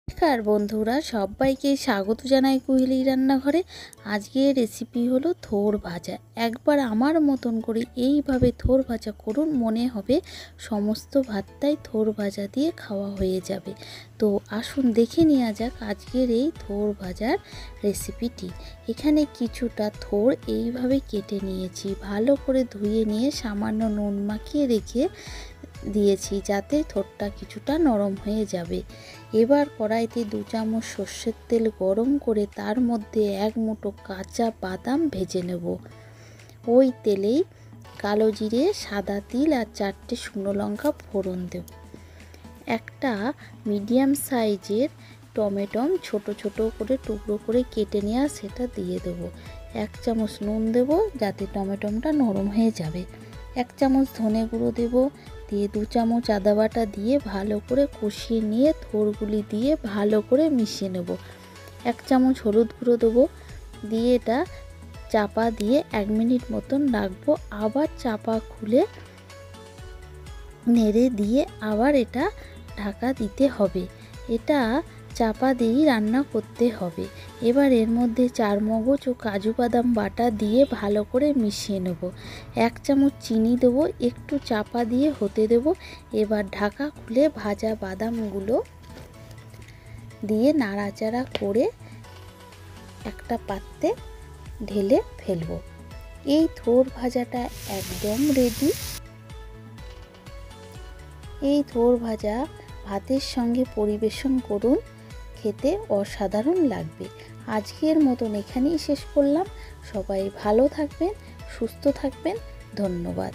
নমস্কার বন্ধুরা, সবাইকে স্বাগত জানাই কুহেলি রান্নাঘরে। আজকের রেসিপি হলো থোড় ভাজা। একবার আমার মতন করে এইভাবে থোড় ভাজা করুন, মনে হবে সমস্ত ভাতটাই থোড় ভাজা দিয়ে খাওয়া হয়ে যাবে। তো আসুন দেখে নেওয়া যাক আজকের এই থোড় ভাজার রেসিপিটি। এখানে কিছুটা থোড় এইভাবে কেটে নিয়েছি, ভালো করে ধুয়ে নিয়ে সামান্য নুন মাখিয়ে রেখে দিয়েছি যাতে থোড়টা কিছুটা নরম হয়ে যাবে। এবার কড়াইতে 2 চামচ সর্ষের তেল গরম করে তার মধ্যে 1 মুঠো কাঁচা বাদাম ভেজে নেব। ওই তেলেই কালো জিরে, সাদা তিল আর 4টে শুকনো লঙ্কা ফোড়ন দেব। একটা মিডিয়াম সাইজের টমেটো ছোট ছোট করে টুকরো করে কেটে নেওয়া সেটা দিয়ে দেবো। 1 চামচ নুন দেব যাতে টমেটোটা নরম হয়ে যাবে। 1 চামচ ধনে গুঁড়ো দেব, দিয়ে 2 চামচ আদা বাটা দিয়ে ভালো করে কষিয়ে নিয়ে থোড়গুলি দিয়ে ভালো করে মিশিয়ে নেব। 1 চামচ হলুদ গুঁড়ো দেবো, দিয়ে এটা চাপা দিয়ে 1 মিনিট মতন রাখবো। আবার চাপা খুলে নেড়ে দিয়ে আবার এটা ঢাকা দিতে হবে। এটা চাপা দিয়েই রান্না করতে হবে। এবার এর মধ্যে 4 মগজ ও কাজু বাদাম বাটা দিয়ে ভালো করে মিশিয়ে নেব। 1 চামচ চিনি দেবো, একটু চাপা দিয়ে হতে দেব। এবার ঢাকা খুলে ভাজা বাদামগুলো দিয়ে নাড়াচাড়া করে একটা পাত্রে ঢেলে ফেলবো। এই থোড় ভাজাটা একদম রেডি। এই থোড় ভাজা ভাতের সঙ্গে পরিবেশন করুন, খেতে অসাধারণ লাগবে। আজকের মতন এখানেই শেষ করলাম। সবাই ভালো থাকবেন, সুস্থ থাকবেন। ধন্যবাদ।